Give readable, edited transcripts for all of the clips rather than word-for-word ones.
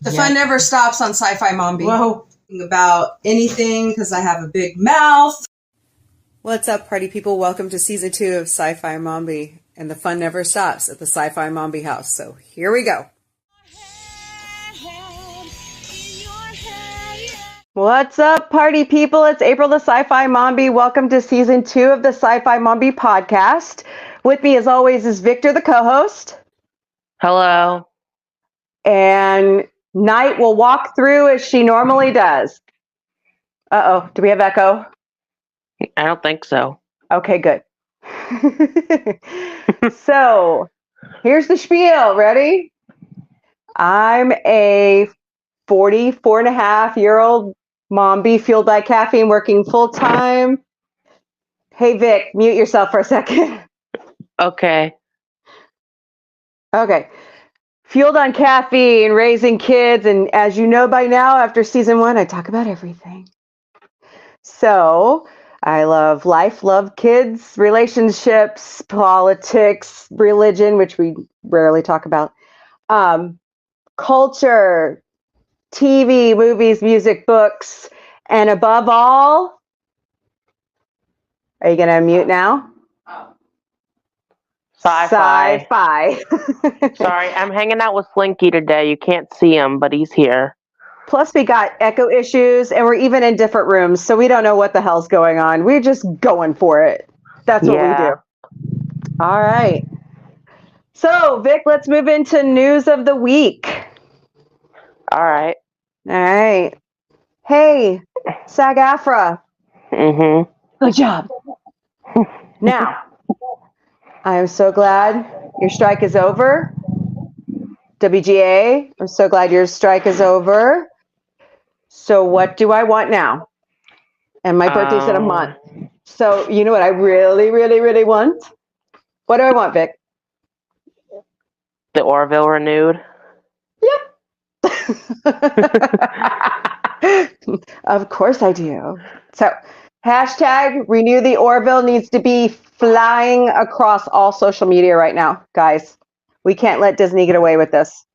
The fun never stops on SciFiMombie. Whoa. About anything because I have a big mouth. What's up, party people? Welcome to season 2 of SciFiMombie, and the fun never stops at the SciFiMombie house. So here we go. What's up, party people? It's April, the SciFiMombie. Welcome to season 2 of the SciFiMombie podcast. With me, as always, is Victor, the co-host. Hello. And Night will walk through as she normally does. Uh-oh, do we have echo? I don't think so. Okay, good. So, here's the spiel. Ready? I'm a 44-and-a-half-year-old mombie fueled by caffeine working full-time. Hey, Vic, mute yourself for a second. Okay. Okay. Fueled on caffeine, raising kids, and as you know by now, after season 1, I talk about everything. So, I love life, love kids, relationships, politics, religion, which we rarely talk about, culture, TV, movies, music, books, and above all, are you going to mute now? Sci-fi. Sorry, I'm hanging out with Slinky today. You can't see him, but he's here. Plus, we got echo issues, and we're even in different rooms, so we don't know what the hell's going on. We're just going for it. That's what we do. All right. So, Vic, let's move into news of the week. All right. All right. Hey, SAG-AFTRA. Mm-hmm. Good job. Now, I am so glad your strike is over. WGA, I'm so glad your strike is over. So what do I want now? And my birthday's in a month. So you know what I really, really, really want? What do I want, Vic? The Orville renewed? Yep. Of course I do. So hashtag renew the Orville needs to be flying across all social media right now, guys. We can't let Disney get away with this.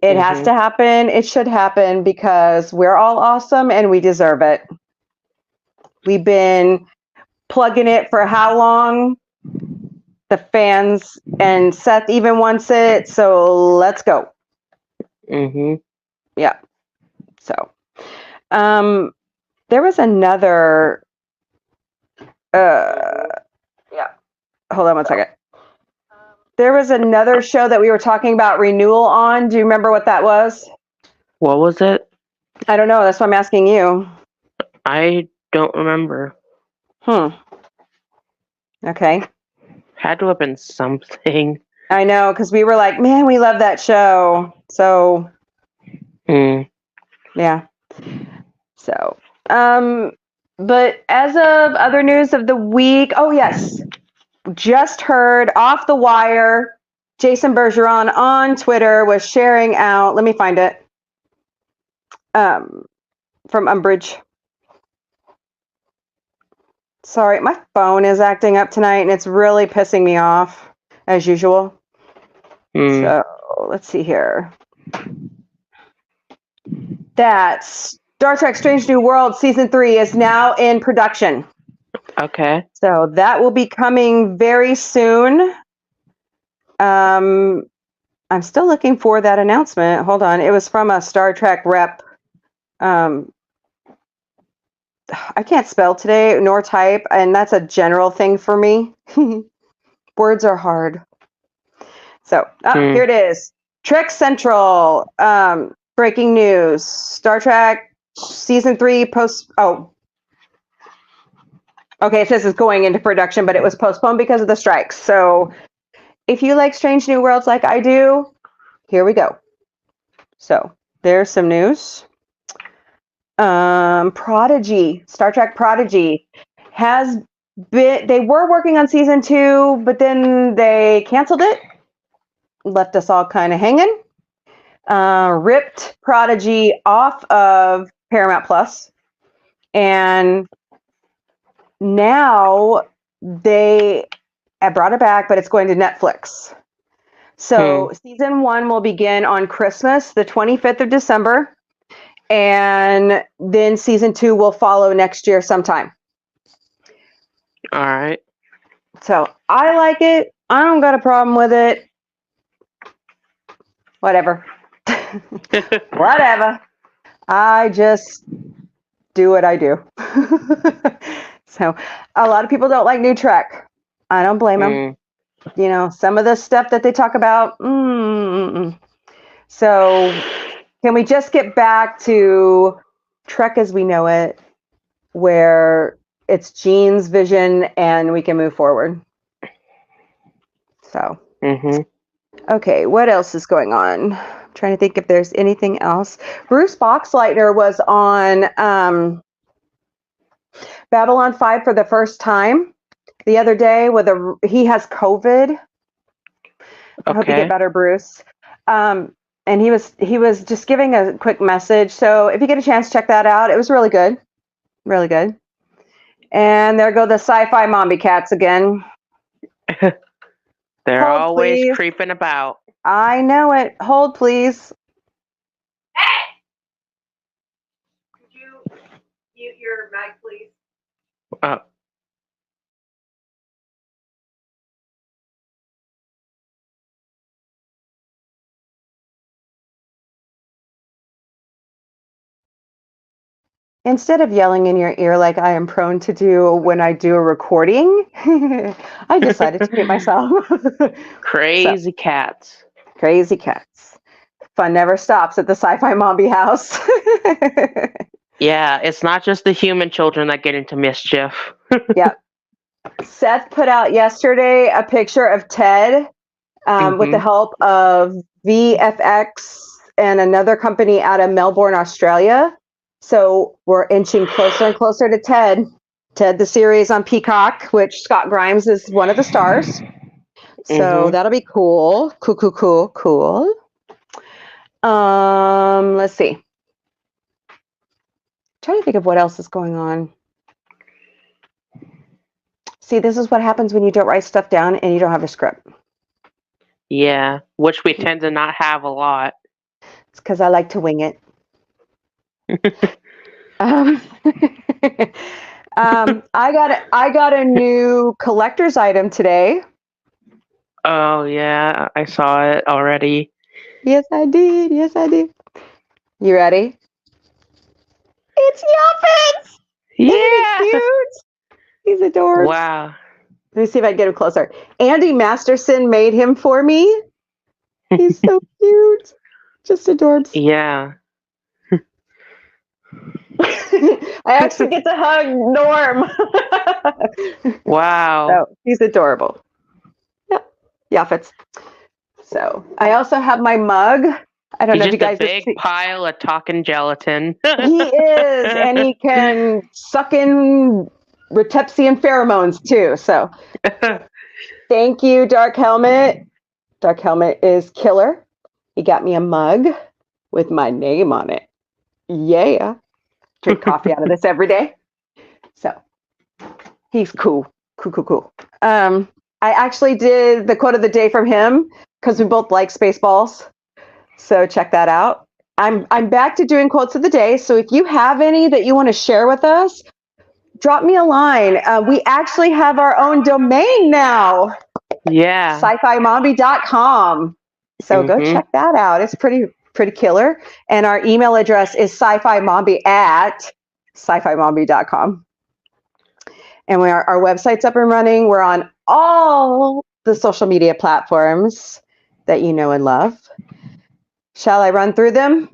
It has to happen. It should happen because we're all awesome and we deserve it. We've been plugging it for how long? The fans and Seth even wants it. So let's go. Mm-hmm. Yeah. So, there was another, yeah, hold on one second. There was another show that we were talking about renewal on. Do you remember what that was? What was it? I don't know. That's why I'm asking you. I don't remember. Okay. Had to have been something. I know, because we were like, man, we love that show. So, yeah. So, but as of other news of the week, oh, yes. Just heard off the wire, Jason Bergeron on Twitter was sharing out, let me find it, from Umbridge. Sorry, my phone is acting up tonight, and it's really pissing me off, as usual. So, let's see here. That Star Trek Strange New World Season 3 is now in production. Okay. So that will be coming very soon. I'm still looking for that announcement. Hold on. It was from a Star Trek rep. I can't spell today nor type, and that's a general thing for me. Words are hard. So here it is. Trek Central. Breaking news. Star Trek Season 3 Okay, it says it's going into production, but it was postponed because of the strikes. So if you like Strange New Worlds like I do, here we go. So there's some news. Prodigy, Star Trek Prodigy they were working on season 2, but then they canceled it. Left us all kind of hanging. Ripped Prodigy off of Paramount Plus. And now they have brought it back, but it's going to Netflix. So season 1 will begin on Christmas, the 25th of December. And then season 2 will follow next year sometime. All right. So I like it. I don't got a problem with it. Whatever. Whatever. I just do what I do. So a lot of people don't like New Trek. I don't blame them. You know, some of the stuff that they talk about. So can we just get back to Trek as we know it, where it's Gene's vision and we can move forward? So, okay, what else is going on? I'm trying to think if there's anything else. Bruce Boxleitner was on Babylon 5 for the first time the other day he has COVID. I hope you get better, Bruce. And he was just giving a quick message. So if you get a chance, check that out. It was really good. Really good. And there go the SciFiMombie cats again. They're Hold, always please. creeping about. I know it. Hold, please. Hey! Could you mute your mic, please? Instead of yelling in your ear like I am prone to do when I do a recording, I decided to mute myself. Crazy cats. Crazy cats. Fun never stops at the SciFiMombie house. Yeah, it's not just the human children that get into mischief. Yep. Seth put out yesterday a picture of Ted with the help of VFX and another company out of Melbourne, Australia. So we're inching closer and closer to Ted. Ted, the series on Peacock, which Scott Grimes is one of the stars. So that'll be cool. Cool. Let's see. I'm trying to think of what else is going on. See, this is what happens when you don't write stuff down and you don't have a script. Yeah, which we tend to not have a lot. It's because I like to wing it. I got a new collector's item today. Oh yeah, I saw it already. Yes, I did. You ready? It's Yuffins! Yeah! Isn't he cute? He's adorable. Wow. Let me see if I can get him closer. Andy Masterson made him for me. He's so cute. Just adorable. Yeah. I actually get to hug Norm. Wow. So he's adorable. Yeah, fits. So I also have my mug. I don't know if you guys just a big pile of talking gelatin. He is, and he can suck in Rotepsian pheromones too. So thank you, Dark Helmet. Dark Helmet is killer. He got me a mug with my name on it. Yeah. Drink coffee out of this every day. So he's cool. Cool. I actually did the quote of the day from him because we both like Spaceballs. So check that out. I'm back to doing quotes of the day. So if you have any that you want to share with us, drop me a line. We actually have our own domain now. Yeah. SciFiMombie.com. So go check that out. It's pretty killer. And our email address is SciFiMombie@SciFiMombie.com. And our website's up and running. We're on all the social media platforms that you know and love. Shall I run through them?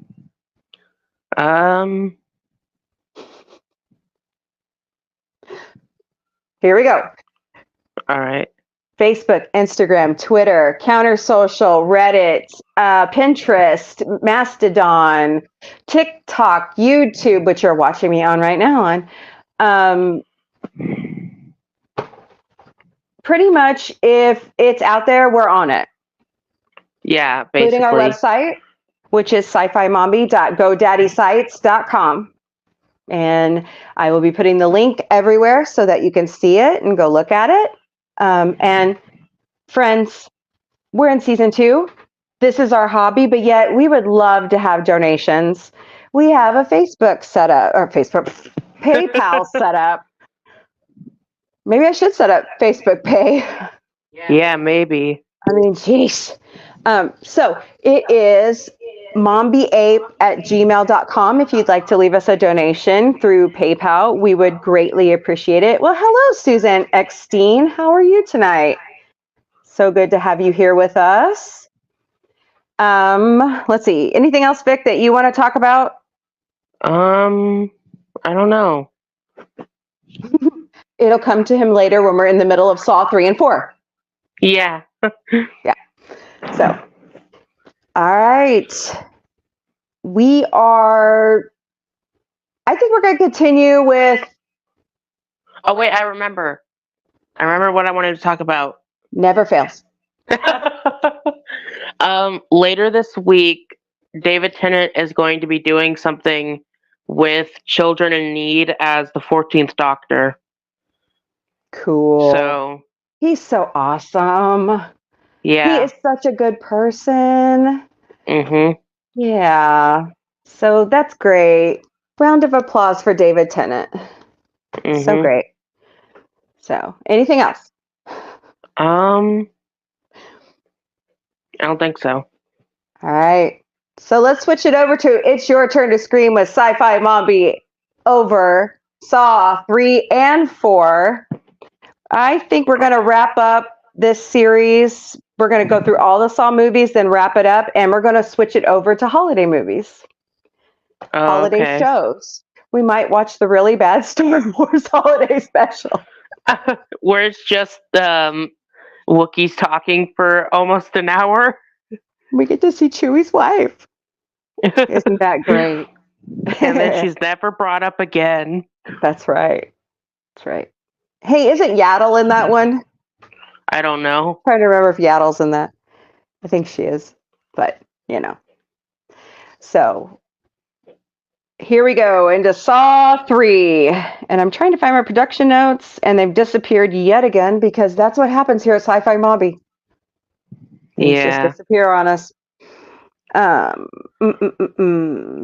Here we go. All right. Facebook, Instagram, Twitter, Counter Social, Reddit, Pinterest, Mastodon, TikTok, YouTube, which you're watching me on right now on. Pretty much, if it's out there, we're on it. Yeah, basically. Including our website, which is SciFiMombie.GoDaddySites.com. And I will be putting the link everywhere so that you can see it and go look at it. And friends, we're in season 2. This is our hobby, but yet we would love to have donations. We have a Facebook set up, or PayPal set up. Maybe I should set up Facebook Pay. Yeah, maybe. I mean, jeez. So it is mombieape@gmail.com. If you'd like to leave us a donation through PayPal, we would greatly appreciate it. Well, hello, Susan Eckstein. How are you tonight? So good to have you here with us. Let's see. Anything else, Vic, that you want to talk about? I don't know. It'll come to him later when we're in the middle of Saw 3 and 4. Yeah. Yeah. So, all right. I think we're going to continue with. Oh, wait, I remember what I wanted to talk about. Never fails. Later this week, David Tennant is going to be doing something with children in need as the 14th Doctor. Cool. So he's so awesome. Yeah. He is such a good person. Mm-hmm. Yeah. So that's great. Round of applause for David Tennant. Mm-hmm. So great. So, anything else? I don't think so. All right. So let's switch it over to It's Your Turn to Scream with SciFiMombie over Saw 3 and 4. I think we're going to wrap up this series. We're going to go through all the Saw movies, then wrap it up, and we're going to switch it over to holiday movies. Holiday shows. We might watch the really bad Star Wars holiday special. Where it's just Wookiees talking for almost an hour. We get to see Chewie's wife. Isn't that great? And then she's never brought up again. That's right. That's right. Hey, isn't Yaddle in that one? I don't know. I'm trying to remember if Yaddle's in that. I think she is. But, you know. So, here we go into Saw 3. And I'm trying to find my production notes, and they've disappeared yet again because that's what happens here at SciFiMombie. Things just disappear on us.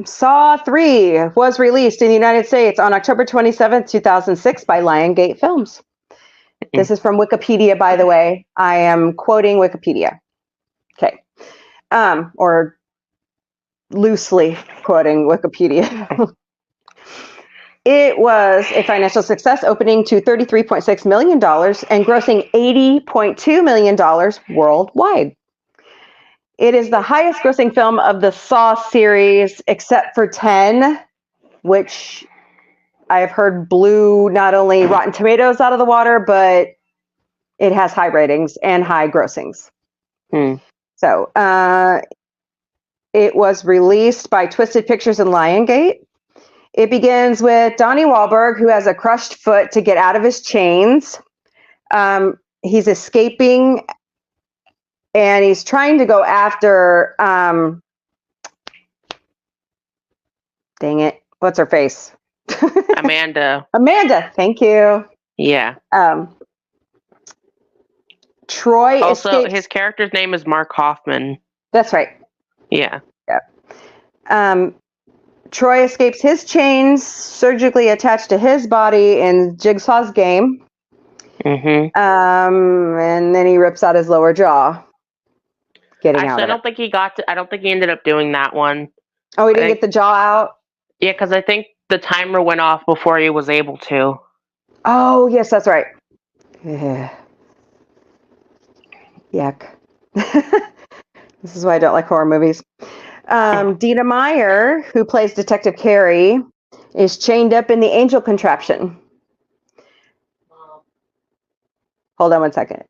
Saw 3 was released in the United States on October 27th, 2006 by Lionsgate Films. This is from Wikipedia, by the way. I am quoting Wikipedia. Okay. Or loosely quoting Wikipedia. It was a financial success, opening to $33.6 million and grossing $80.2 million worldwide. It is the highest grossing film of the Saw series, except for 10, which I have heard blew not only Rotten Tomatoes out of the water, but it has high ratings and high grossings. So it was released by Twisted Pictures and Lionsgate. It begins with Donnie Wahlberg, who has a crushed foot to get out of his chains. He's escaping, and he's trying to go after, dang it, what's her face? Amanda. Amanda, thank you. Yeah. Troy also, escapes. his character's name is Mark Hoffman. That's right. Yeah. Troy escapes his chains surgically attached to his body in Jigsaw's game. Mm-hmm. And then he rips out his lower jaw. I don't think he ended up doing that one. Oh, he didn't get the jaw out? Yeah, because I think the timer went off before he was able to. Oh, yes, that's right. Yeah. Yuck. This is why I don't like horror movies. Dina Meyer, who plays Detective Carey, is chained up in the angel contraption. Hold on one second.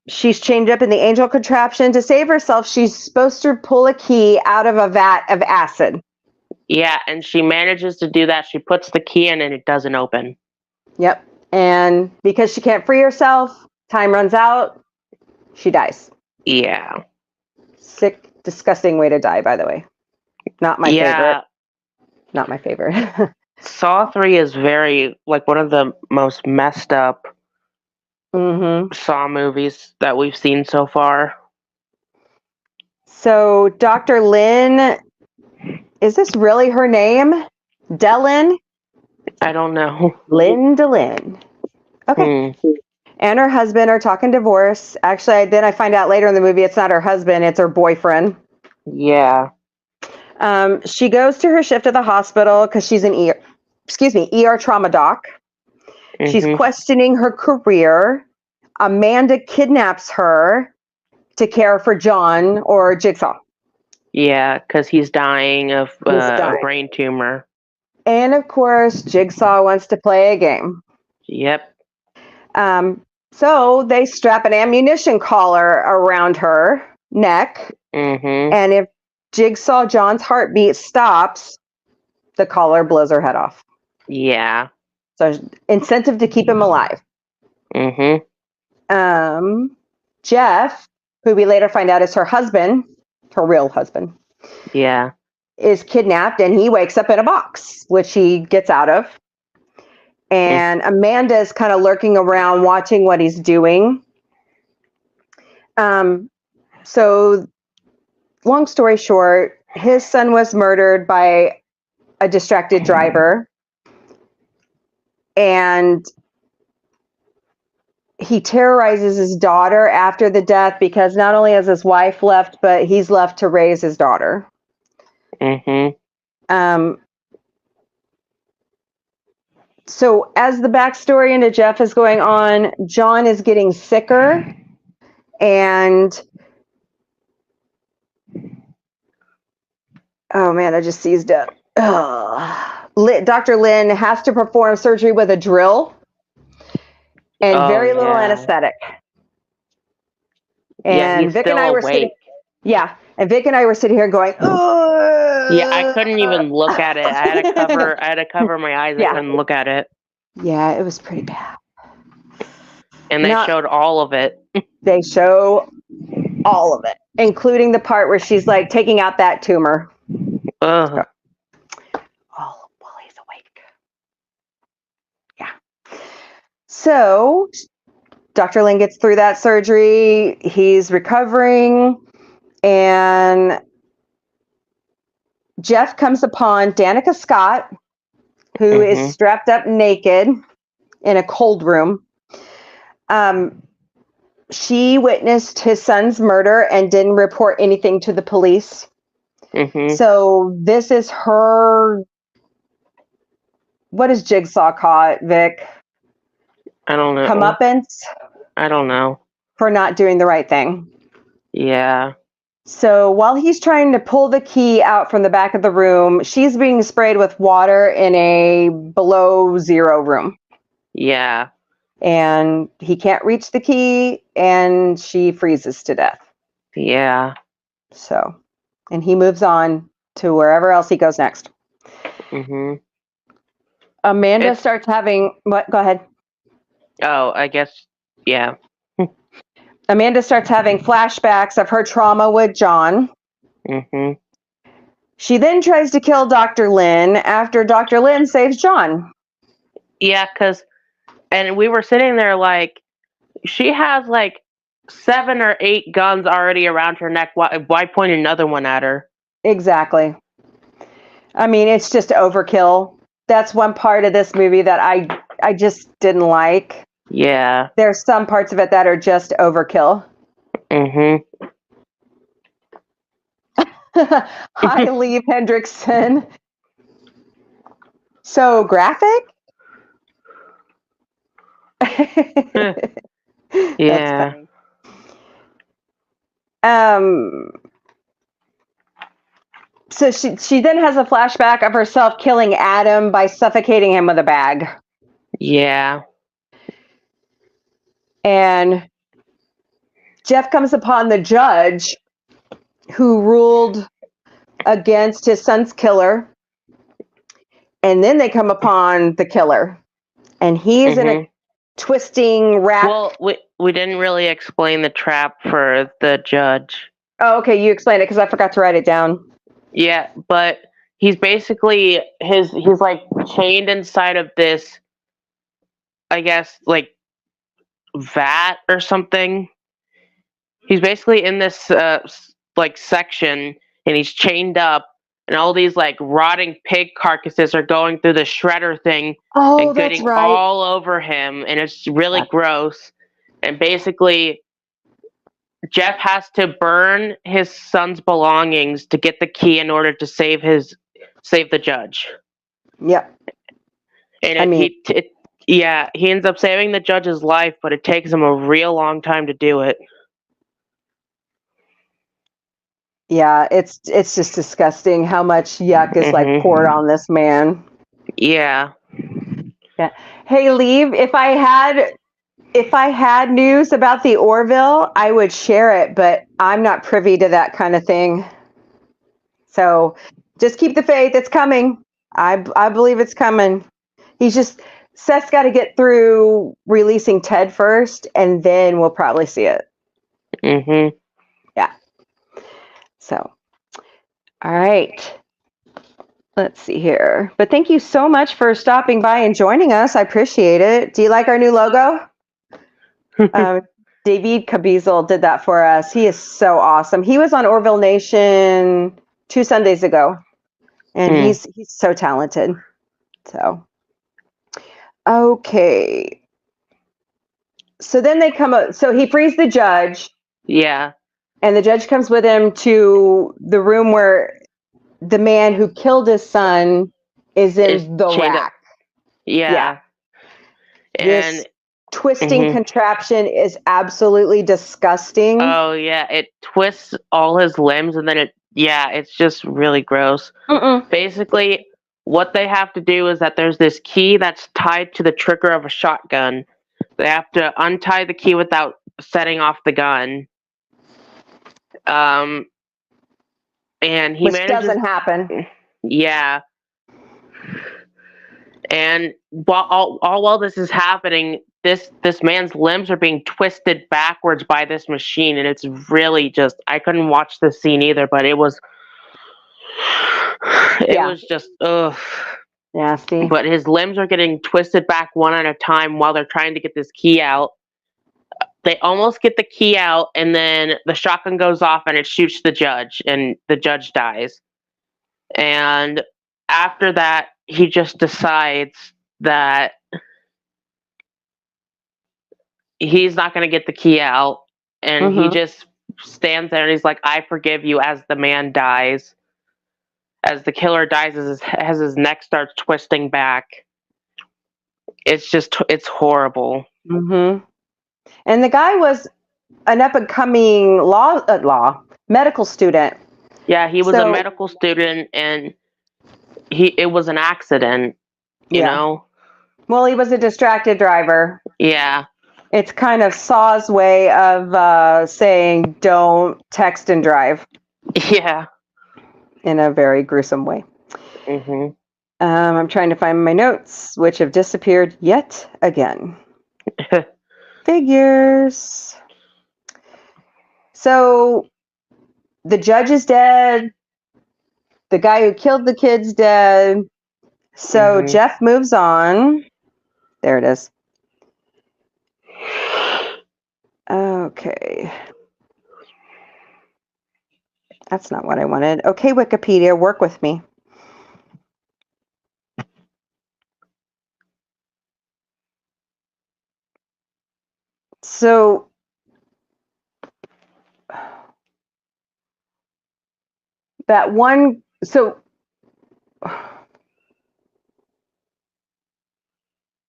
She's chained up in the angel contraption. To save herself, she's supposed to pull a key out of a vat of acid. Yeah, and she manages to do that. She puts the key in and it doesn't open. Yep. And because she can't free herself, time runs out. she dies. Yeah. Sick, disgusting way to die, by the way. Not my favorite. Not my favorite. Saw 3 is very, like, one of the most messed up Saw movies that we've seen so far. So, Dr. Lynn, is this really her name? Dellin? I don't know. Linda Lynn. Okay. And her husband are talking divorce. Actually, then I find out later in the movie it's not her husband, it's her boyfriend. Yeah. She goes to her shift at the hospital because she's an ER trauma doc. She's questioning her career. Amanda kidnaps her to care for John or Jigsaw. Yeah, because he's dying of a brain tumor. And of course, Jigsaw wants to play a game. Yep. So they strap an ammunition collar around her neck. And if Jigsaw John's heartbeat stops, the collar blows her head off. Yeah. So incentive to keep him alive. Jeff, who we later find out is her husband, her real husband. Yeah. Is kidnapped and he wakes up in a box, which he gets out of. And Amanda's kind of lurking around watching what he's doing. So long story short, his son was murdered by a distracted driver. And he terrorizes his daughter after the death because not only has his wife left, but he's left to raise his daughter. So as the backstory into Jeff is going on, John is getting sicker and oh man, I just seized up. Dr. Lynn has to perform surgery with a drill and very little anesthetic. And Vic and I were sitting, and Vic and I were sitting here going, "Oh." Yeah, I couldn't even look at it. I had to cover my eyes. I couldn't look at it. Yeah, it was pretty bad. And they showed all of it. They show all of it, including the part where she's like taking out that tumor. Ugh. All while he's awake. Yeah. So Dr. Lynn gets through that surgery. He's recovering. And Jeff comes upon Danica Scott, who is strapped up naked in a cold room. She witnessed his son's murder and didn't report anything to the police. So this is her. What does Jigsaw call it, Vic? I don't know. Comeuppance? I don't know. For not doing the right thing. Yeah. So while he's trying to pull the key out from the back of the room, she's being sprayed with water in a below zero room. Yeah. And he can't reach the key and she freezes to death. Yeah. So, and he moves on to wherever else he goes next. Amanda starts having, what? Go ahead. Oh, I guess, yeah. Amanda starts having flashbacks of her trauma with John. She then tries to kill Dr. Lynn after Dr. Lynn saves John. Yeah, and we were sitting there like, she has like 7 or 8 guns already around her neck. Why point another one at her? Exactly. I mean, it's just overkill. That's one part of this movie that I just didn't like. Yeah. There's some parts of it that are just overkill. Hi, Lee Hendrickson. So graphic? Yeah. So she then has a flashback of herself killing Adam by suffocating him with a bag. Yeah. And Jeff comes upon the judge who ruled against his son's killer. And then they come upon the killer. And he's in a twisting rap. Well, we didn't really explain the trap for the judge. Oh, okay. You explained it because I forgot to write it down. Yeah, but he's basically he's like chained inside of this, I guess, like vat or something. He's basically in this like section, and he's chained up, and all these like rotting pig carcasses are going through the shredder thing Oh, and that's getting right. all over him, and it's really gross. And basically, Jeff has to burn his son's belongings to get the key in order to save the judge. Yep. And he ends up saving the judge's life, but it takes him a real long time to do it. Yeah, it's just disgusting how much yuck is like poured on this man. Yeah. Yeah. Hey, Leave, if I had news about the Orville, I would share it, but I'm not privy to that kind of thing. So just keep the faith. It's coming. I believe it's coming. Seth's got to get through releasing Ted first, and then we'll probably see it. Mm-hmm. Yeah. So, all right. Let's see here. But thank you so much for stopping by and joining us. I appreciate it. Do you like our new logo? David Caviezel did that for us. He is so awesome. He was on Orville Nation 2 Sundays ago, and he's so talented. So, okay. So then they come up. So he frees the judge. Yeah. And the judge comes with him to the room where the man who killed his son is in the rack. Yeah. And this twisting contraption is absolutely disgusting. Oh yeah, it twists all his limbs, and then it's just really gross. Basically, what they have to do is that there's this key that's tied to the trigger of a shotgun. They have to untie the key without setting off the gun. And he Which manages, doesn't happen. Yeah. And while this is happening, this man's limbs are being twisted backwards by this machine, and it's really just, I couldn't watch this scene either, but it was just nasty. But his limbs are getting twisted back one at a time while they're trying to get this key out. They almost get the key out, and then the shotgun goes off and it shoots the judge, and the judge dies. And after that, he just decides that he's not going to get the key out, and he just stands there and he's like, I forgive you, as the man dies. As the killer dies, as his neck starts twisting back. It's horrible. And the guy was an up-and-coming medical student. Yeah, he was a medical student, and it was an accident, you know? Well, he was a distracted driver. Yeah. It's kind of Saw's way of saying don't text and drive. Yeah. In a very gruesome way. I'm trying to find my notes, which have disappeared yet again. Figures. So the judge is dead. The guy who killed the kid's dead. So Jeff moves on. There it is. Okay. That's not what I wanted. Okay, Wikipedia, work with me. So that one,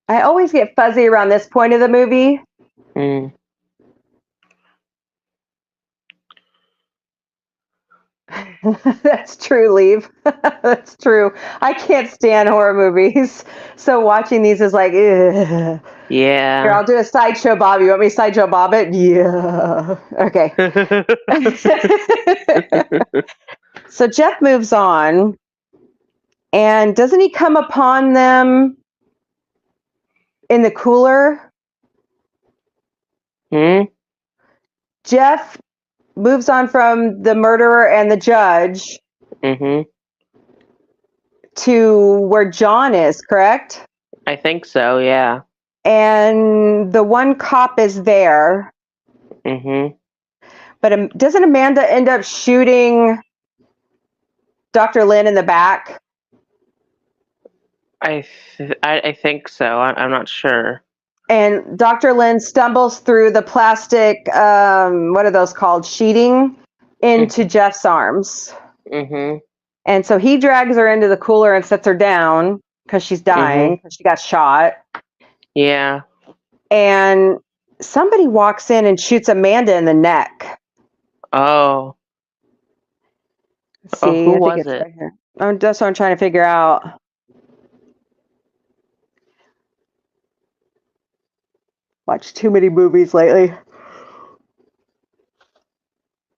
I always get fuzzy around this point of the movie. That's true, Leave. That's true. I can't stand horror movies. So watching these is like, ugh. Yeah. Here, I'll do a sideshow Bob. You want me to sideshow Bob it? Yeah. Okay. So Jeff moves on. And doesn't he come upon them in the cooler? Hmm? Jeff moves on from the murderer and the judge Mm-hmm. to where John is, correct? I think so, yeah. And the one cop is there. Mm-hmm. But doesn't Amanda end up shooting Dr. Lynn in the back? I think so. I'm not sure. And Dr. Lynn stumbles through the plastic, what are those called? Sheeting into Jeff's arms. Mm-hmm. And so he drags her into the cooler and sets her down because she's dying, because she got shot. Yeah. And somebody walks in and shoots Amanda in the neck. Oh. Let's Oh, see, who I think was it's it? right here. Oh, that's what I'm trying to figure out. Watched too many movies lately.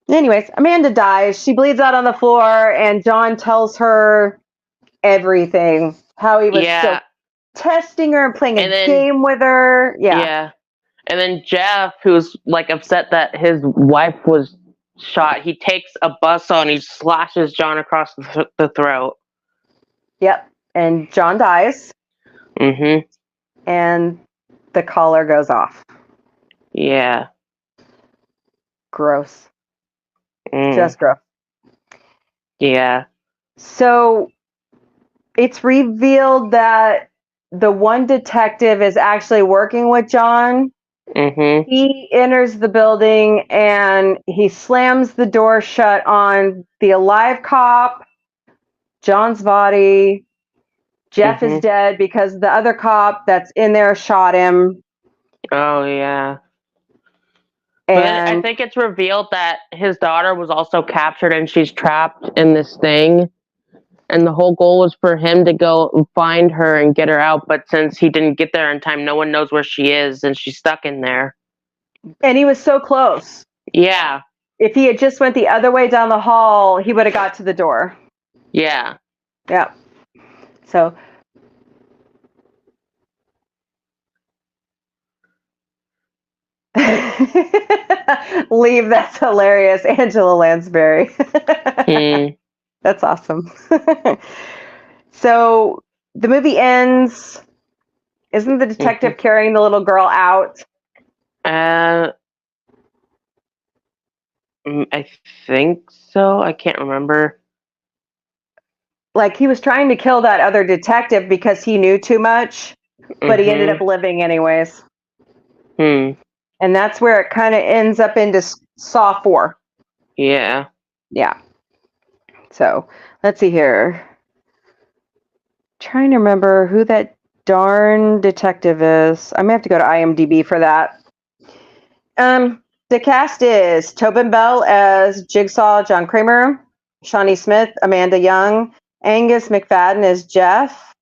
Anyways, Amanda dies. She bleeds out on the floor, and John tells her everything. How he was still Yeah. testing her and playing And a then game with her. Yeah. Yeah. And then Jeff, who's like upset that his wife was shot, he takes a buzzsaw and he slashes John across the throat. Yep. And John dies, Mm-hmm. and the collar goes off. Yeah. Gross. Mm. Just gross. Yeah. So it's revealed that the one detective is actually working with John. Mm-hmm. He enters the building and he slams the door shut on the alive cop, John's body. Jeff is dead because the other cop that's in there shot him. Oh, yeah. But then I And think it's revealed that his daughter was also captured and she's trapped in this thing. And the whole goal was for him to go and find her and get her out. But since he didn't get there in time, no one knows where she is and she's stuck in there. he was so close. Yeah. If he had just went the other way down the hall, he would have got to the door. Yeah. Yeah. So leave, that's hilarious. Angela Lansbury. That's awesome. So the movie ends. Isn't the detective carrying the little girl out? I think so. I can't remember. Like he was trying to kill that other detective because he knew too much, but he ended up living anyways. And that's where it kind of ends up into Saw 4. Yeah. Yeah. So let's see here. Trying to remember who that darn detective is. I'm gonna have to go to IMDb for that. The cast is Tobin Bell as Jigsaw John Kramer, Shawnee Smith, Amanda Young, Angus McFadden as Jeff,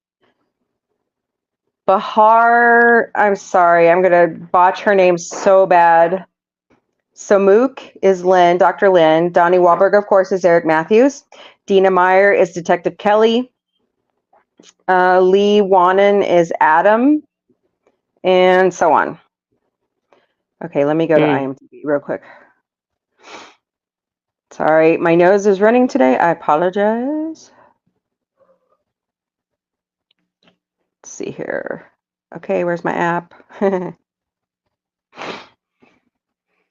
Bahar, I'm sorry, I'm gonna botch her name so bad. Somook is Lynn, Dr. Lynn. Donnie Wahlberg, of course, is Eric Matthews. Dina Meyer is Detective Kelly. Lee Wannen is Adam, and so on. Okay, let me go to IMDb real quick. Sorry, my nose is running today. I apologize. Let's see here. Okay, where's my app?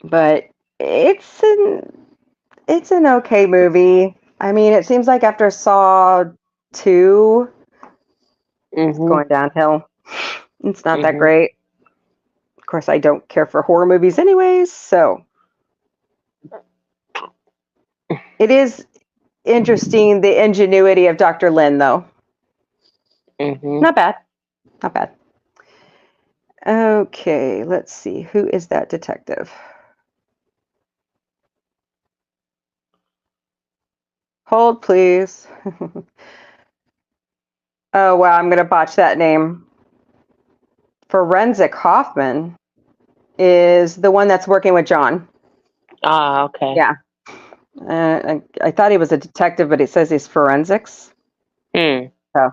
But it's an okay movie. I mean, it seems like after Saw 2, it's going downhill. It's not that great. Of course, I don't care for horror movies anyways, so it is interesting, the ingenuity of Dr. Lynn, though. Not bad. Not bad. Okay, let's see. Who is that detective? Hold, please. Oh, wow, I'm going to botch that name. Forensic Hoffman is the one that's working with John. Ah, okay. Yeah. I thought he was a detective, but it says he's forensics. So.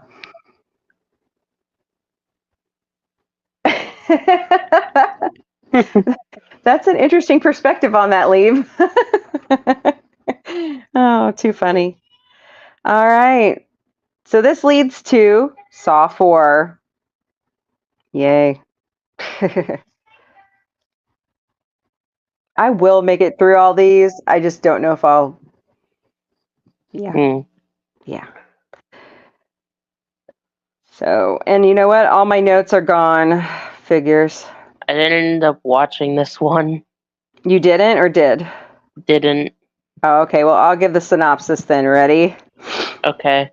That's an interesting perspective on that, Leave. Oh, too funny. All right. So this leads to Saw 4. Yay. I will make it through all these. I just don't know if I'll. Yeah. Mm. Yeah. So, and you know what? All my notes are gone. Figures. I didn't end up watching this one. You didn't or did? Didn't. Oh, okay. Well, I'll give the synopsis then. Ready? Okay.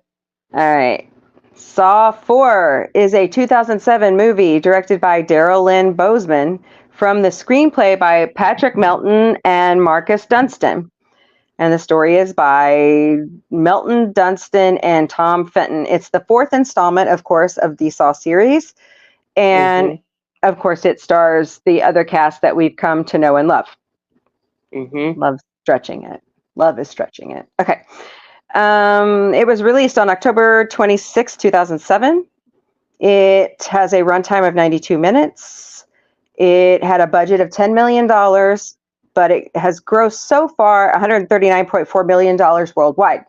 All right. Saw 4 is a 2007 movie directed by Daryl Lynn Bozeman from the screenplay by Patrick Melton and Marcus Dunstan. And the story is by Melton, Dunstan, and Tom Fenton. It's the 4th installment, of course, of the Saw series. And, of course, it stars the other cast that we've come to know and love. Love stretching it. Love is stretching it. Okay. It was released on October 26, 2007. It has a runtime of 92 minutes. It had a budget of $10 million, but it has grossed so far $139.4 million worldwide.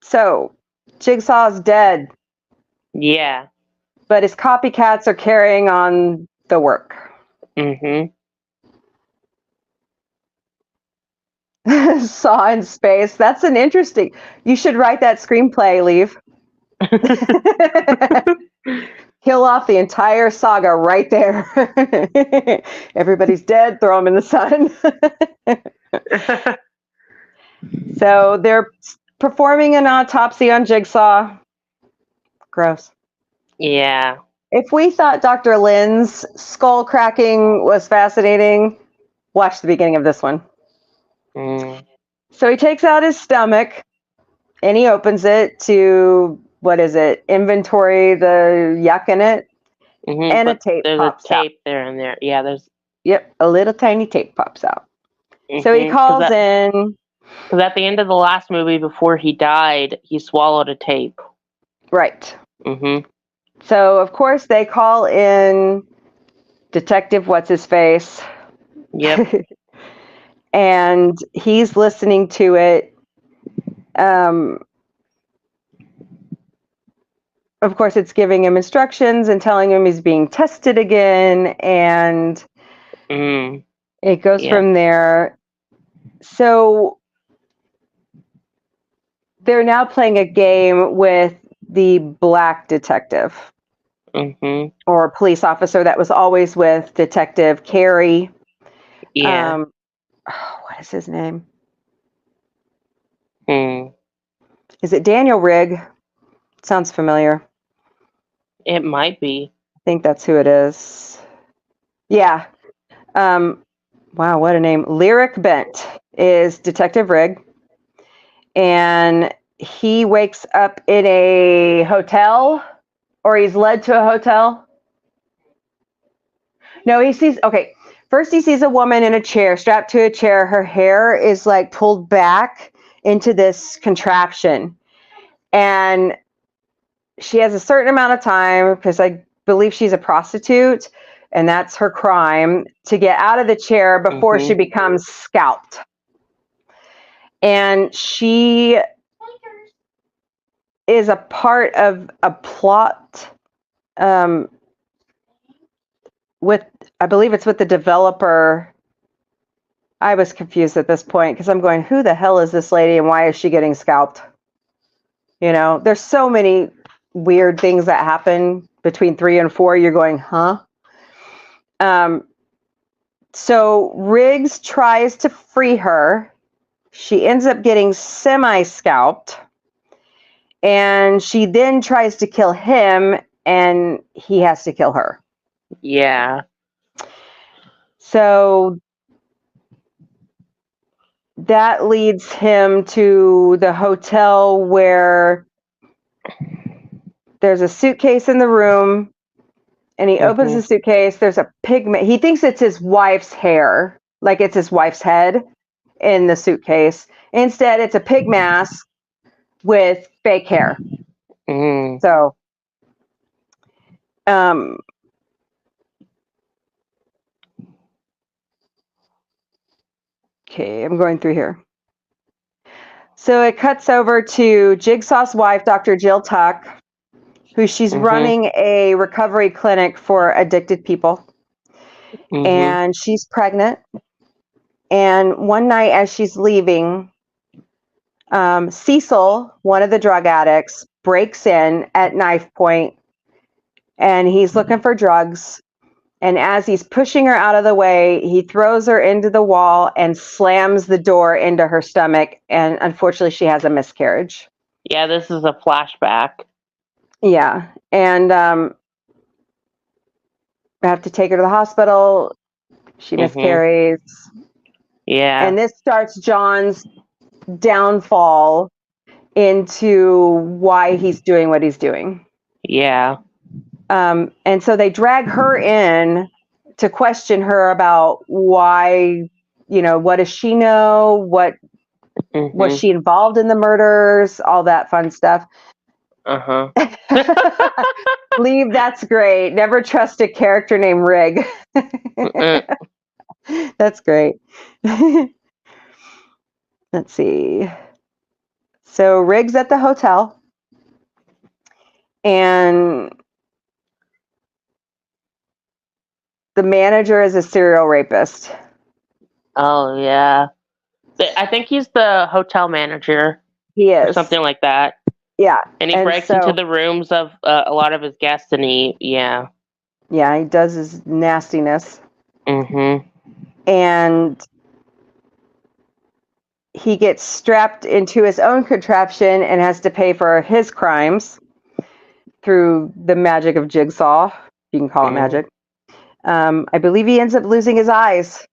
So, Jigsaw's dead. Yeah. But his copycats are carrying on the work. Saw in space. That's an interesting. You should write that screenplay, Leave. Kill off the entire saga right there. Everybody's dead. Throw them in the sun. So they're performing an autopsy on Jigsaw. Gross. Yeah. If we thought Dr. Lynn's skull cracking was fascinating, watch the beginning of this one. So he takes out his stomach and he opens it to, what is it, inventory the yuck in it. And a tape pops out. There's a tape there and there. Yeah, there's. Yep, a little tiny tape pops out. So he calls in. Because at the end of the last movie, before he died, he swallowed a tape. Right. So, of course, they call in Detective What's-His-Face. Yep. And he's listening to it. Of course, it's giving him instructions and telling him he's being tested again. And it goes from there. So they're now playing a game with the black detective or police officer that was always with Detective Carey. Yeah. What is his name? Is it Daniel Rigg? Sounds familiar. It might be. I think that's who it is. Yeah. Wow, what a name. Lyric Bent is Detective Rigg. And he wakes up in a hotel, or he's led to a hotel. No, he sees, first he sees a woman in a chair, strapped to a chair. Her hair is like pulled back into this contraption. And she has a certain amount of time, because I believe she's a prostitute, and that's her crime, to get out of the chair before she becomes scalped. And she is a part of a plot with, I believe it's with the developer. I was confused at this point because I'm going, who the hell is this lady and why is she getting scalped? You know, there's so many weird things that happen between 3 and 4. You're going, huh? So Riggs tries to free her. She ends up getting semi-scalped. And she then tries to kill him, and he has to kill her. Yeah. So that leads him to the hotel where there's a suitcase in the room, and he opens the suitcase. There's a pigment. He thinks it's his wife's hair, like it's his wife's head in the suitcase. Instead, it's a pig mask with fake hair. So Um, okay, I'm going through here. So it cuts over to Jigsaw's wife, Dr. Jill Tuck, who she's running a recovery clinic for addicted people. And she's pregnant. And one night as she's leaving, Cecil, one of the drug addicts, breaks in at knife point, and he's looking for drugs. And as he's pushing her out of the way, he throws her into the wall and slams the door into her stomach. And unfortunately, she has a miscarriage. Yeah, this is a flashback. Yeah. And I have to take her to the hospital. She miscarries. Yeah. And this starts John's downfall into why he's doing what he's doing. Yeah. And so they drag her in to question her about why, what does she know? What was she involved in the murders? All that fun stuff. Leave, that's great. Never trust a character named Rig. That's great. Let's see. So Rig's at the hotel, and the manager is a serial rapist. Oh, yeah. I think he's the hotel manager. He is. Or something like that. Yeah. And he breaks into the rooms of a lot of his guests, and yeah, he does his nastiness. And he gets strapped into his own contraption and has to pay for his crimes through the magic of Jigsaw. You can call it magic. I believe he ends up losing his eyes.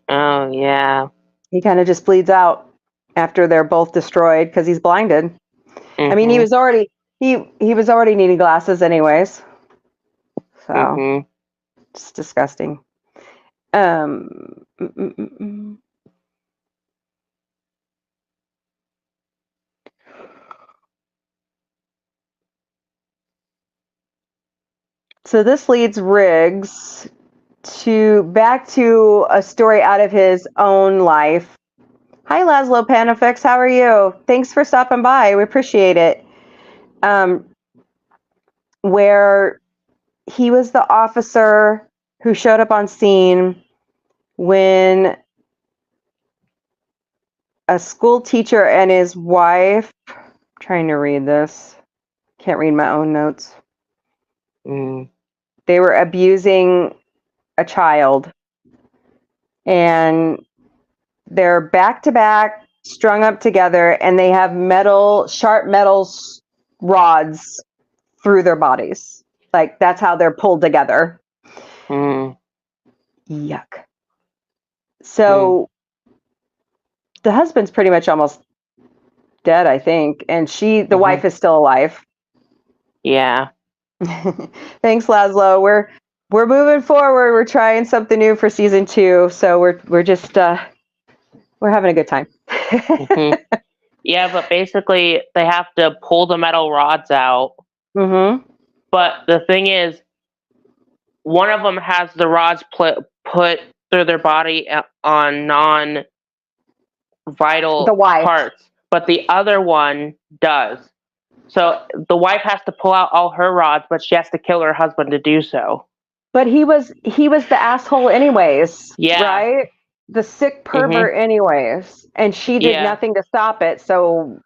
Oh, yeah. He kind of just bleeds out after they're both destroyed because he's blinded. I mean, he was already needing glasses anyways. So it's disgusting. So this leads Riggs back to a story out of his own life. Hi, Laszlo Panafix. How are you? Thanks for stopping by. We appreciate it. Where he was the officer who showed up on scene when a school teacher and his wife, I'm trying to read this, can't read my own notes. They were abusing a child, and they're back to back, strung up together, and they have sharp metal rods through their bodies. Like, that's how they're pulled together. Yuck. So the husband's pretty much almost dead, I think, and the wife is still alive. Yeah. Thanks, Laszlo. We're moving forward. We're trying something new for season 2, so we're just we're having a good time. Yeah, but basically they have to pull the metal rods out. But the thing is, one of them has the rods put through their body on non-vital parts, but the other one does. So the wife has to pull out all her rods, but she has to kill her husband to do so. But he was the asshole anyways, right? The sick pervert anyways, and she did nothing to stop it. So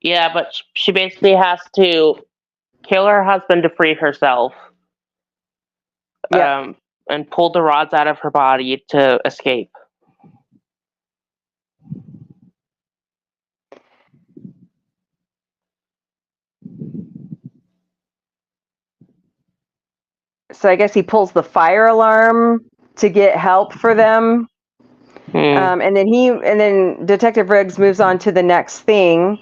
yeah, but she basically has to kill her husband to free herself. And pull the rods out of her body to escape. So I guess he pulls the fire alarm to get help for them. And then Detective Riggs moves on to the next thing.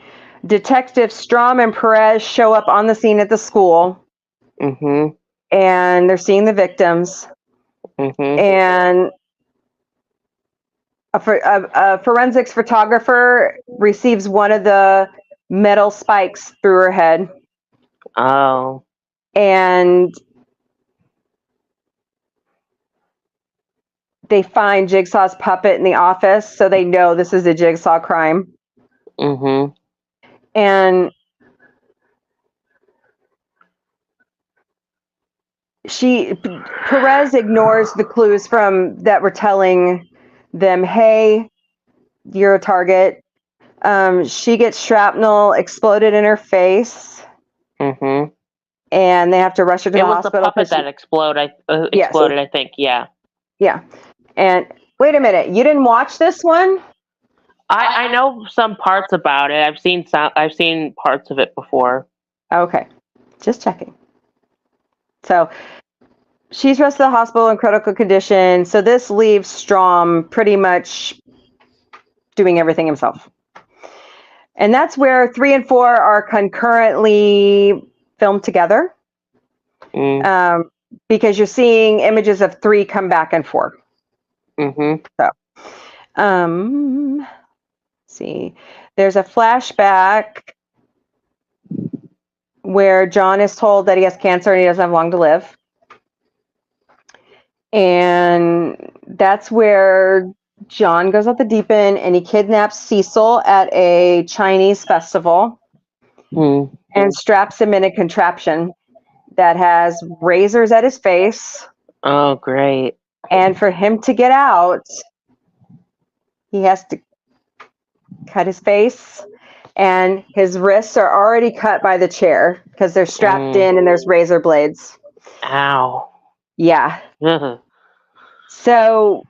Detective Strom and Perez show up on the scene at the school. And they're seeing the victims. And a forensics photographer receives one of the metal spikes through her head. Oh. and they find Jigsaw's puppet in the office, so they know this is a Jigsaw crime. Mm-hmm. And Perez ignores the clues that were telling them, hey, you're a target. She gets shrapnel exploded in her face. Mm-hmm. And they have to rush her to the hospital. It was the puppet that exploded, Yes. I think, yeah. Yeah. And wait a minute, you didn't watch this one? I know some parts about it. I've seen parts of it before. Okay. Just checking. So she's rushed to the hospital in critical condition. So this leaves Strom pretty much doing everything himself. And that's where 3 and 4 are concurrently filmed together. Because you're seeing images of 3 come back and 4. Mm-hmm. So, see, there's a flashback where John is told that he has cancer and he doesn't have long to live. And that's where John goes off the deep end and he kidnaps Cecil at a Chinese festival and straps him in a contraption that has razors at his face. Oh, great. And for him to get out, he has to cut his face, and his wrists are already cut by the chair because they're strapped in and there's razor blades. Ow. Yeah. So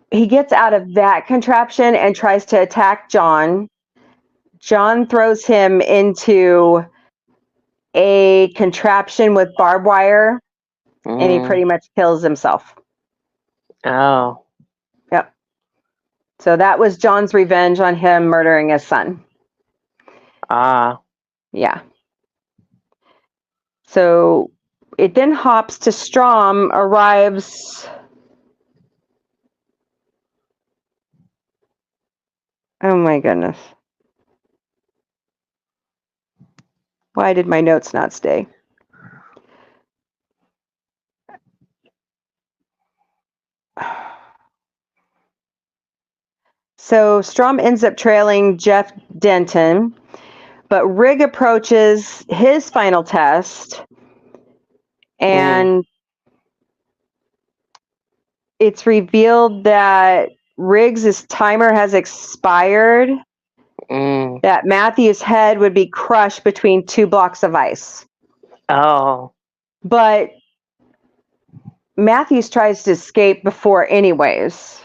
he gets out of that contraption and tries to attack John. John throws him into a contraption with barbed wire, and he pretty much kills himself. Oh. Yep. So that was John's revenge on him murdering his son. Ah. Yeah. So it then hops to Strom arrives. Oh my goodness. Why did my notes not stay? So Strom ends up trailing Jeff Denton, but Rigg approaches his final test, and it's revealed that Riggs' timer has expired, that Matthew's head would be crushed between 2 blocks of ice. Oh. But Matthews tries to escape before anyways.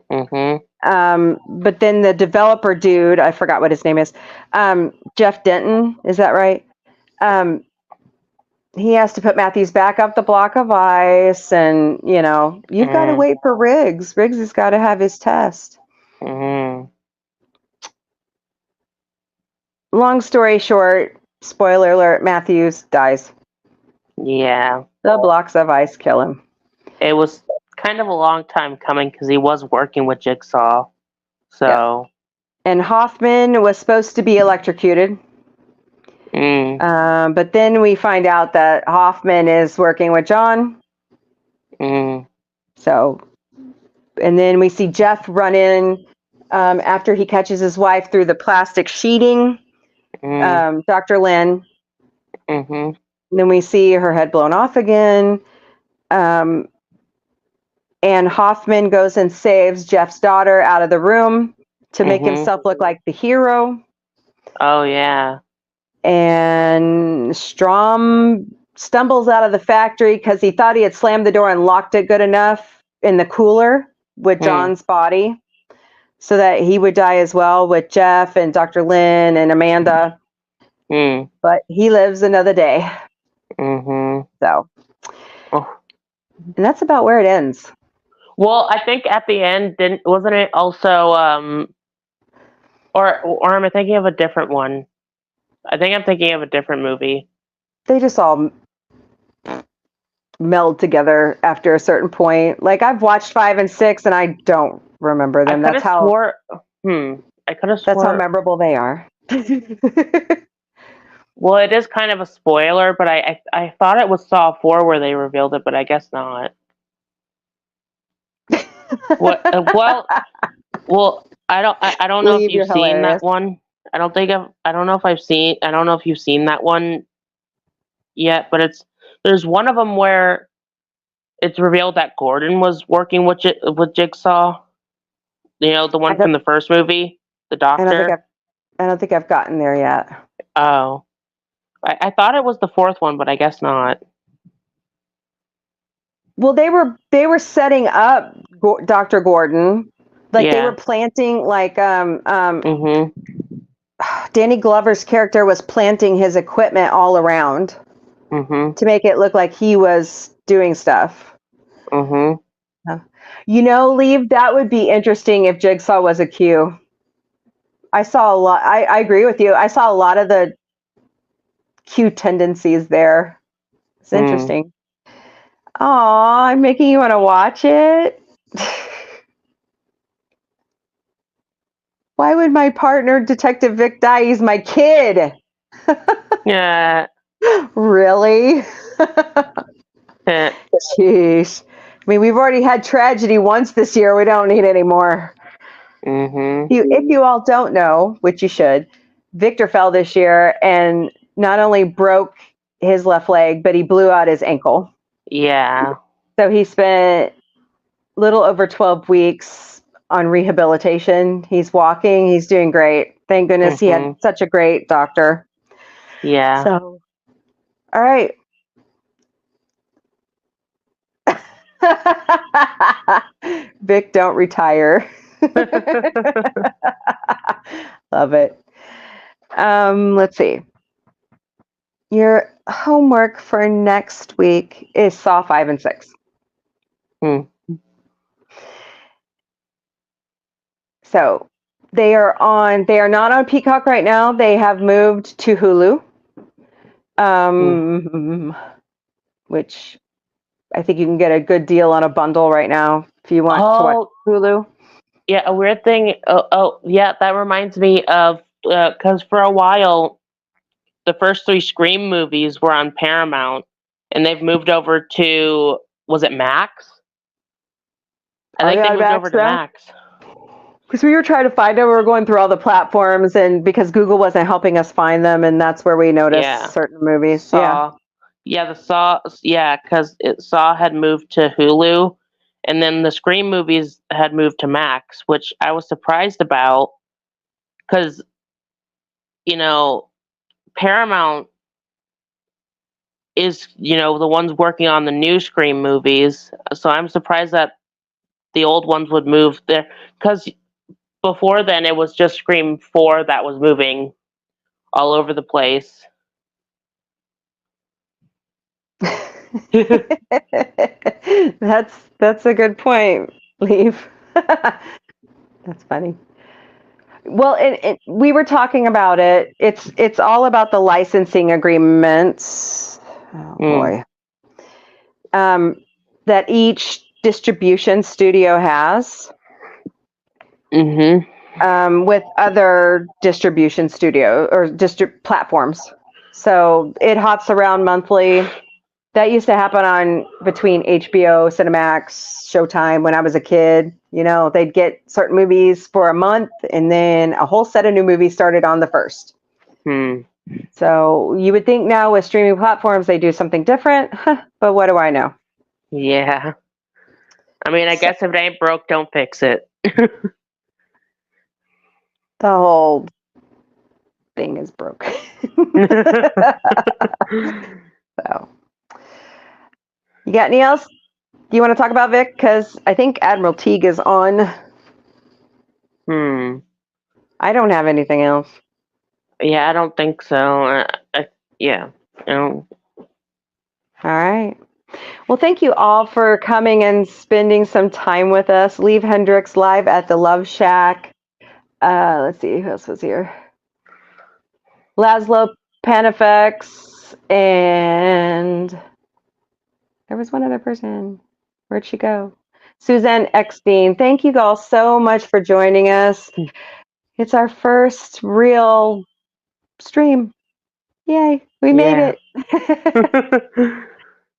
But then the developer dude, I forgot what his name is, Jeff Denton, is that right? He has to put Matthews back up the block of ice, and, you know, you've got to wait for Riggs. Riggs has got to have his test. Long story short, spoiler alert, Matthews dies. Yeah. The blocks of ice kill him. It was kind of a long time coming because he was working with Jigsaw. So. Yep. And Hoffman was supposed to be electrocuted. But then we find out that Hoffman is working with John. So, and then we see Jeff run in after he catches his wife through the plastic sheeting. Dr. Lynn. And then we see her head blown off again. And Hoffman goes and saves Jeff's daughter out of the room to make himself look like the hero. Oh, yeah. And Strom stumbles out of the factory because he thought he had slammed the door and locked it good enough in the cooler with John's body so that he would die as well with Jeff and Dr. Lynn and Amanda. But he lives another day. So, and that's about where it ends. Well, I think at the end, wasn't it also, or am I thinking of a different one? I think I'm thinking of a different movie. They just all meld together after a certain point. Like, I've watched 5 and 6 and I don't remember them. That's how memorable they are. Well, it is kind of a spoiler, but I thought it was Saw 4 where they revealed it, but I guess not. What? Well, I don't know if Leave, you're you've seen hilarious. that one. I don't know if I've seen. I don't know if you've seen that one yet, but there's one of them where it's revealed that Gordon was working with Jigsaw. You know, the one from the first movie, the doctor. I don't think I've gotten there yet. Oh, I thought it was the fourth one, but I guess not. Well, they were setting up Dr. Gordon, like they were planting, like Mhm. Danny Glover's character was planting his equipment all around Mhm. to make it look like he was doing stuff. Mhm. You know, Leave, that would be interesting if Jigsaw was a Q. I saw a lot. I agree with you. I saw a lot of the Q tendencies there. It's interesting. Aw, I'm making you want to watch it. Why would my partner, Detective Vic, die? He's my kid. Yeah. Really? Jeez. I mean, we've already had tragedy once this year. We don't need any more. Mhm. If you all don't know, which you should, Victor fell this year and not only broke his left leg, but he blew out his ankle. Yeah. So he spent a little over 12 weeks on rehabilitation. He's walking. He's doing great. Thank goodness he had such a great doctor. Yeah. So, all right. Vic, don't retire. Love it. Let's see. Your homework for next week is Saw 5 and 6. So they are not on Peacock right now. They have moved to Hulu. Which I think you can get a good deal on a bundle right now if you want to watch Hulu. Yeah, a weird thing. Yeah, that reminds me of because for a while, the first 3 Scream movies were on Paramount, and they've moved over to, was it Max? I think they moved over to Max. Because we were trying to find them, we were going through all the platforms, and because Google wasn't helping us find them, and that's where we noticed certain movies. Saw. Yeah, because Saw had moved to Hulu, and then the Scream movies had moved to Max, which I was surprised about, because, you know, Paramount is, you know, the ones working on the new Scream movies, so I'm surprised that the old ones would move there, because before then it was just Scream 4 that was moving all over the place. That's a good point, Leave. That's funny. Well, we were talking about it. It's all about the licensing agreements. Oh boy. That each distribution studio has. With other distribution studio or platforms. So it hops around monthly. That used to happen on between HBO, Cinemax, Showtime when I was a kid. You know, they'd get certain movies for a month, and then a whole set of new movies started on the first. So you would think now with streaming platforms they do something different, but what do I know? Yeah. I mean, I guess if it ain't broke, don't fix it. The whole thing is broke. So, you got any else? Do you want to talk about Vic? Because I think Admiral Teague is on. I don't have anything else. Yeah, I don't think so. Yeah. All right. Well, thank you all for coming and spending some time with us. Leave Hendrix live at the Love Shack. Let's see, who else was here? Laszlo Panifex, and there was one other person. Where'd she go? Suzanne Eckstein. Thank you all so much for joining us. It's our first real stream. Yay, we made Yeah. it.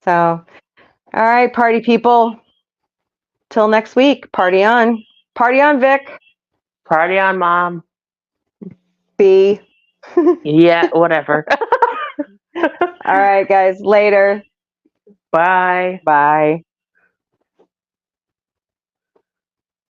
So, all right, party people. Till next week. Party on. Party on, Vic. Party on, Mom. B. Yeah, whatever. All right, guys. Later. Bye. Bye.